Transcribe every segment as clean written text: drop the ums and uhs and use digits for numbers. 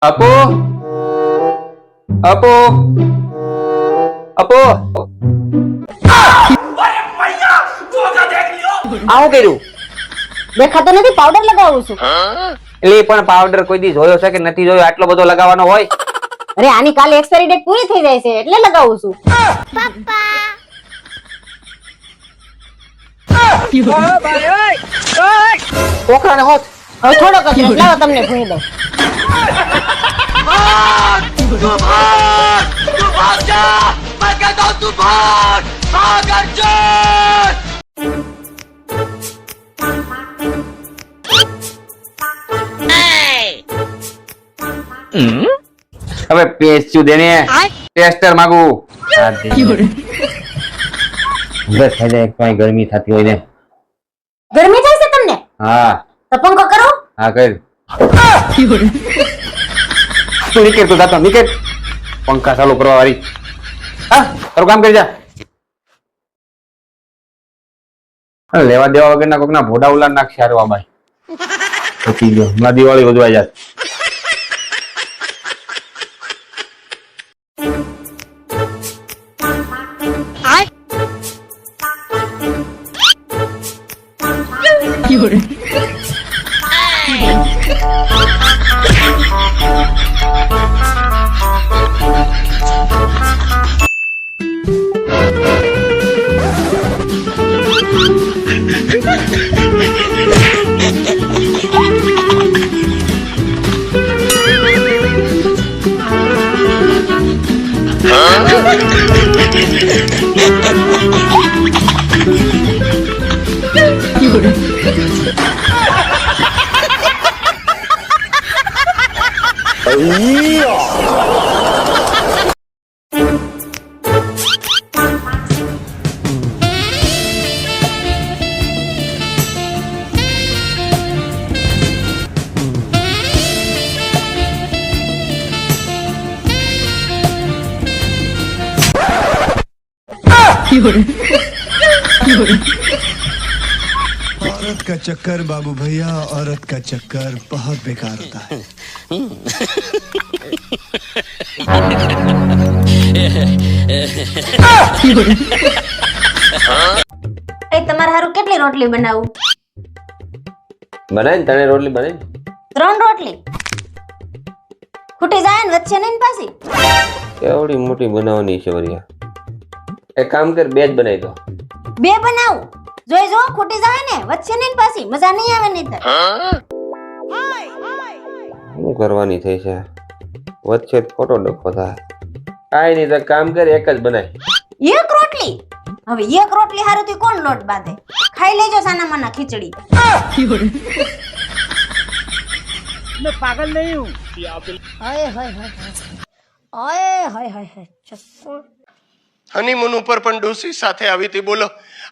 अपो अपो अपो આવું કર્યું દેખાતો નથી પાવડર લગાવું છું એટલે પણ પાવડર કોઈ દી જોયો છે કે નથી જોયો? આટલો બધો લગાવવાનો હોય? અરે આની કાલે એક્સપાયરી ડેટ પૂરી થઈ જાય છે એટલે લગાવું છું પોખરાને હોત. હવે થોડોક જ રસ લાવો તમને ભૂઈ દઉં હવે પેસ્યુ દેને ટેસ્ટર માંગુ. બસ થઈ જાય, કોઈ ગરમી થતી હોય ને. ગરમી થાય છે તમને હા તો પંખો કરો હા કર. તું નીકળ, તું જાતો નીકળ. પંખા ચાલુ કરવા વાળી. હા તારું કામ કરી જા. લેવા દેવા વગરના કોકના ભોડા ઉલા નાખશે હારવા બાઈ. પતી ગયો, હમણાં દિવાળી ઉજવાઈ જાય. औरत का चक्कर बाबू भैया, औरत का चक्कर बहुत बेकार होता है। એ તમારા હારું કેટલી રોટલી બનાવું? બનાય ને તને રોટલી બનાય. 3 રોટલી ખૂટી જાય ને વચ્ચે નહીં ને પાછી કેવડી મોટી બનાવવાની છે વરિયા. એક કામ કર, બે જ બનાવી દો. 2 બનાવું જોઈ જો ખૂટી જાય ને વચ્ચે નહીં ને પાછી મજા નહીં આવે નહીં તો શું કરવાની થઈ છે? વચ્ચે ખોટો ડખો થાય. કાઈ નહીં, તો કામ કર, એક જ બનાય. એક રોટલી હવે એક રોટલી હારું થી કોણ લોટ બાંધે? ખાઈ લેજો સાના માના ખીચડી मैं पागल नहीं हूँ। ઓય હોય હોય ઓય હોય હોય ચસ્સો હનીમૂન ઉપર પણ ડોસી સાથે આવી હતી. બોલો,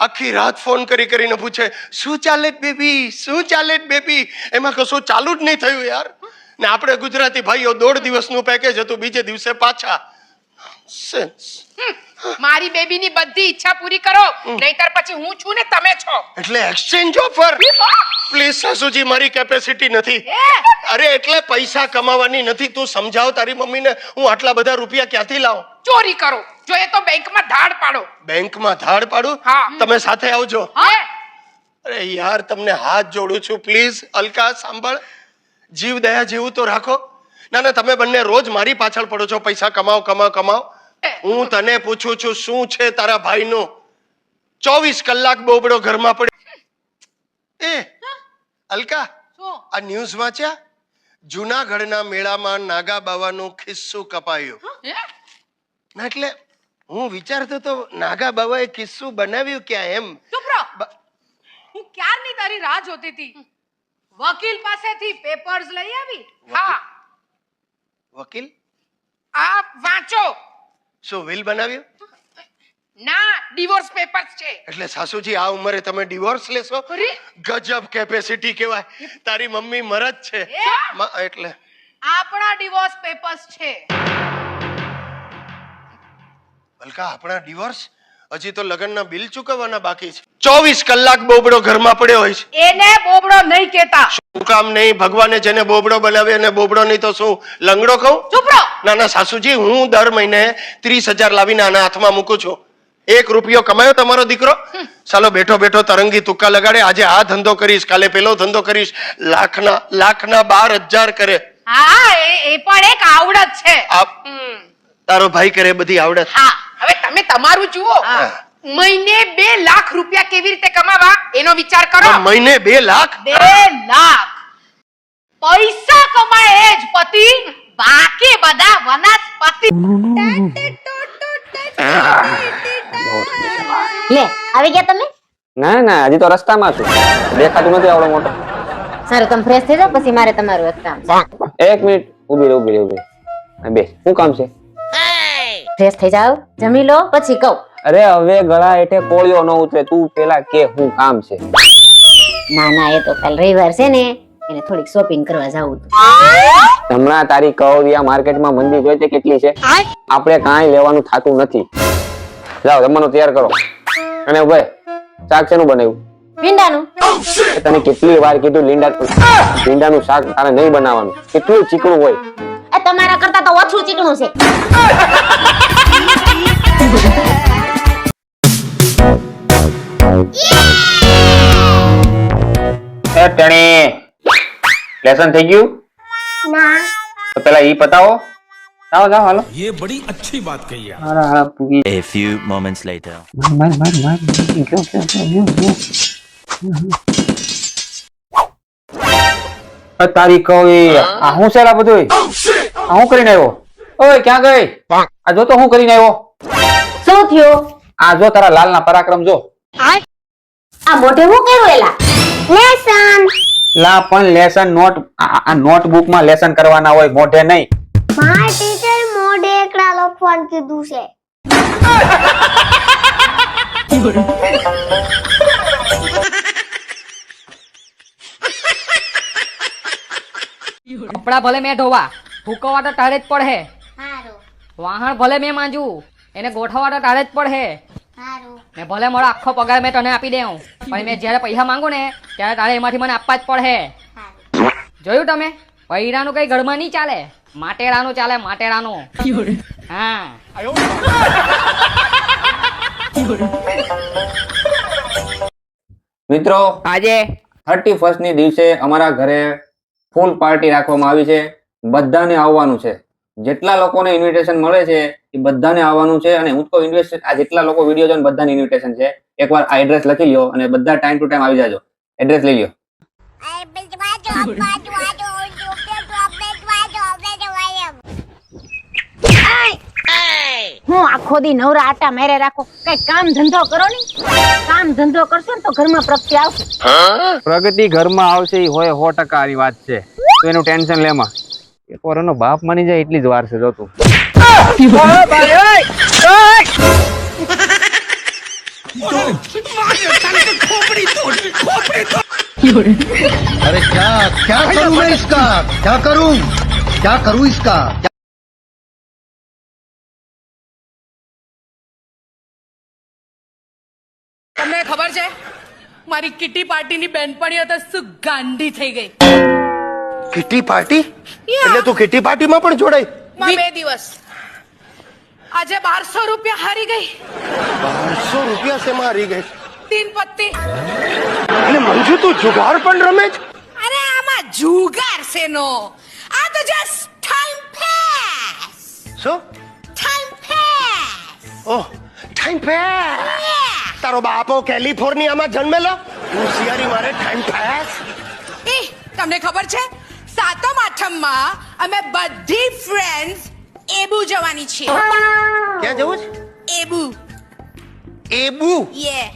આખી રાત ફોન કરી કરીને પૂછે શું ચાલે બેબી, શું ચાલે બેબી. એમાં કશું ચાલુ જ નહીં થયું યાર. ને આપણે ગુજરાતી ભાઈઓ 1.5 દિવસનું પેકેજ હતું, બીજે દિવસે પાછા. સેન્સ. મારી બેબીની બધી ઈચ્છા પૂરી કરો, નહીતર પછી હું છું ને તમે છો. એટલે એક્સચેન્જ ઓફર. પ્લીઝ સાસુજી, મારી કેપેસિટી નથી. અરે એટલે પૈસા કમાવાની નથી. તું સમજાવ તારી મમ્મીને, હું આટલા બધા રૂપિયા ક્યાંથી લાવું? ચોરી કરો, જોઈએ તો બેંકમાં ધાડ પાડો. બેંકમાં ધાડ પાડું? હા. તમે સાથે આવજો. હે? અરે યાર, તમને હાથ જોડું છું, પ્લીઝ. અલકા સાંભળ, જીવ દયા જેવું તો રાખો. ના ના, તમે બંને રોજ મારી પાછળ પડો છો, પૈસા કમાઓ કમાઓ કમાઓ. હું તને પૂછું છું, શું છે તારા ભાઈનું? 24 કલાક બોબડો ઘરમાં પડ્યો. એ અલકા, આ ન્યૂઝ વાંચ્યા? જૂનાગઢના મેળામાં નાગા બાવાનું ખિસ્સું કપાયું. હે? ના એટલે હું વિચારતો તો નાગા બાવાએ ખિસ્સું બનાવ્યું ક્યાં એમ. ચૂપ રહો. હું ક્યારની તારી રાહ જોતી હતી. વકીલ પાસેથી પેપર્સ લઈ આવી. હા, વકીલ? આ વાંચો. શું વિલ બનાવ્યું? ના, ડિવોર્સ પેપર્સ છે. એટલે સાસુજી, આ ઉંમરે તમે ડિવોર્સ લેશો? અરે! ગજબ કેપેસિટી કહેવાય. તારી મમ્મી મરદ છે. એટલે આપણા ડિવોર્સ પેપર્સ છે. અલકા, આપણા ડિવોર્સ? હજી તો લગ્નના બિલ ચૂકવવાના બાકી છે. 24 કલાક બોબડો ઘરમાં પડ્યો હોય છે. એને બોબડો નહીં કહેતા. શું કામ નહીં? ભગવાને જેને બોબડો બનાવ્યો એને બોબડો નહીં તો શું લંગડો કહું? ચૂપ રહો. ના ના સાસુજી, હું દર મહિને 30,000 લાવીને આના હાથમાં મૂકું છું. 1 રૂપિયો કમાયો તમારો દીકરો? ચાલો બેઠો બેઠો તરંગી તુક્કા લગાડે. આજે આ ધંધો કરીશ, કાલે પેલો ધંધો કરીશ. લાખના 12,000 કરે. હા એ પણ એક આવડત છે. તારો ભાઈ કરે બધી આવડત. હા, હવે તમે તમારું જુઓ. મહિને 2 લાખ રૂપિયા કેવી રીતે કમાવા એનો વિચાર કરો. મહિને 2 લાખ? 2 લાખ પૈસા કમાય એ જ પતિ, બાકી બધા વનસ્પતિ. લે આવી ગયા તમે? ના ના, હજી તો રસ્તામાં છું, દેખાતું નથી આવડો મોટો. સારું, તમે ફ્રેશ થઈ જાઓ, પછી મારે તમારું એક કામ છે. 1 મિનિટ ઊભી રહે. બે શું કામ છે? ફ્રેશ થઈ જાઓ, જમી લો, પછી કહું. અરે હવે ગળા હેઠે કોળિયો ન ઉતરે, તું પેલા કે શું કામ છે? ના ના, એ તો કાલ રવિવાર છે ને, એને થોડીક શોપિંગ કરવા જાવું હતું. હમણાં તારી કવરિયા માર્કેટમાં મંદી જોઈ તે કેટલી છે? આપણે કાંઈ લેવાનું થાતું નથી. જાઓ જમવાનું તૈયાર કરો. અને ભાઈ શાક શેનું બનાવ્યું? ભીંડાનું. તને કેટલી વાર કીધું ભીંડાનું શાક તારે નહીં બનાવવાનું, કેટલું ચીકણું હોય. એ તમારા કરતા તો ઓછું ચીકણું છે. એ ટણી લેસન થઈ ગયું? ના. તો પેલા ઈ પતાવો. જાઓ જાઓ હાલો. ये बड़ी अच्छी बात कही है. હારા હારા પૂગી. A few moments later. તારી કઈ આ હું છે બધું? આ હું કરીને આવ્યો? ઓય ક્યાં ગઈ? આ જો તો હું કરીને આવ્યો? શું થયું? આ જો તારા લાલના પરાક્રમ જો. આ મોઢે હું કર્યું એલા? લેસન. લા પણ લેસન નોટ આ નોટબુક માં લેસન કરવાના હોય, મોઢે નહીં. મારા ટીચર મોઢે એકડા લખવાનું કીધું છે. કપડા ભલે મેં ધોવા, ફૂકવા તો તારે જ પડે. હારું વાહણ ભલે મેં માંજુ, એને ગોઠવવા તો તારે જ પડે. હારું. ને ભલે મારો આખો પગાર મેં તને આપી દેઉં, પણ મેં જ્યારે પૈસા માંગુ ને ત્યારે તારે એમાંથી મને આપવા જ પડે. જોયું તમે? પૈરાનું કઈ ઘરમાં નહીં ચાલે, માટેરાનું ચાલે, માટેરાનું. હા. મિત્રો આજે 31st ની દિવસે અમારા ઘરે ફૂલ પાર્ટી રાખવામાં આવી છે. બધાને આવવાનું છે. જેટલા લોકોને ઇન્વિટેશન મળે છે એ બધાને આવવાનું છે. અને હું તો ઇન્વિટેશન આ જેટલા લોકો વિડીયો જોઈને બધાને ઇન્વિટેશન છે. એકવાર આ એડ્રેસ લખી લ્યો અને બધા ટાઈમ ટુ ટાઈમ આવી જાજો. એડ્રેસ લઈ લ્યો. હું આખો દી નવરા આટા મેરે રાખો, કઈ કામ ધંધો કરો ને. કામ ધંધો કરશો ને તો ઘરમાં પ્રગતિ આવશે. પ્રગતિ ઘરમાં આવશે એ હોય 100% ની વાત છે. તો એનું ટેન્શન લેમાં. એકવાર એનો બાપ માની જાય એટલી જ વાર છે. જોતું अरे क्या करूं मैं इसका? क्या करूं इसका? તમને ખબર છે મારી કિટી પાર્ટીની બેનપણીઓ તો શું ગાંડી થઈ ગઈ. Kitty party? એટલે તું કિટી પાર્ટીમાં પણ જોડાઈ? 2 દિવસ. આજે 1200 રૂપિયા હારી ગઈ. 1200 રૂપિયા શેમાં હારી ગઈ? 3 પત્તી. એટલે મંજુ તું જુગાર પણ રમે છે? અરે આમાં જુગાર છે નો, આ તો જસ્ટ ટાઈમ પાસ. શું ટાઈમ પાસ? ઓહ ટાઈમ પાસ. તારો બાપો કેલિફોર્નિયામાં જન્મેલો, હોશિયારી મારે ટાઈમ પાસ. એ તમને ખબર છે 7મ 8મમાં અમે બધી ફ્રેન્ડ્સ એબુ જવાની છીએ. ક્યાં જવું છે? એબુ. એબુ? યે.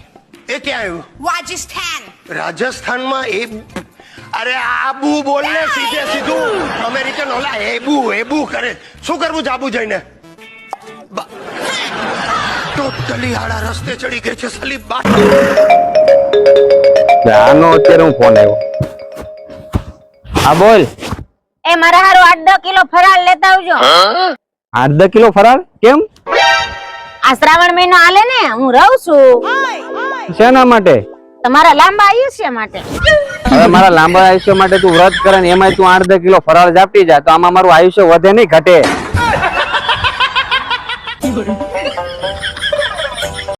એ ક્યાં આવ્યું? રાજસ્થાન. રાજસ્થાનમાં એબુ? અરે આબુ બોલ ને સીધે સીધું. અમેરિકન ઓલા એબુ કરે. શું કરવું જાબુ જઈને? ટોટલી આડા રસ્તે ચડી ગઈ છે સાલી બા. આનો અત્યારે હું ફોન આવ્યો. હા બોલ. એ મારા હારું 8-10 કિલો ફરાળ લેતા આવજો. 8-10 કિલો ફરાળ? કેમ? આ શ્રાવણ મહિનો હાલે ને હું રહું છું શેના માટે? તમારા લાંબા આયુષ્ય માટે. હવે મારા લાંબા આયુષ્ય માટે તું વ્રત કરે ને એમાંય તું 8-10 કિલો ફરાળ ઝાપટી જાય તો આમાં મારું આયુષ્ય વધે નહીં ઘટે.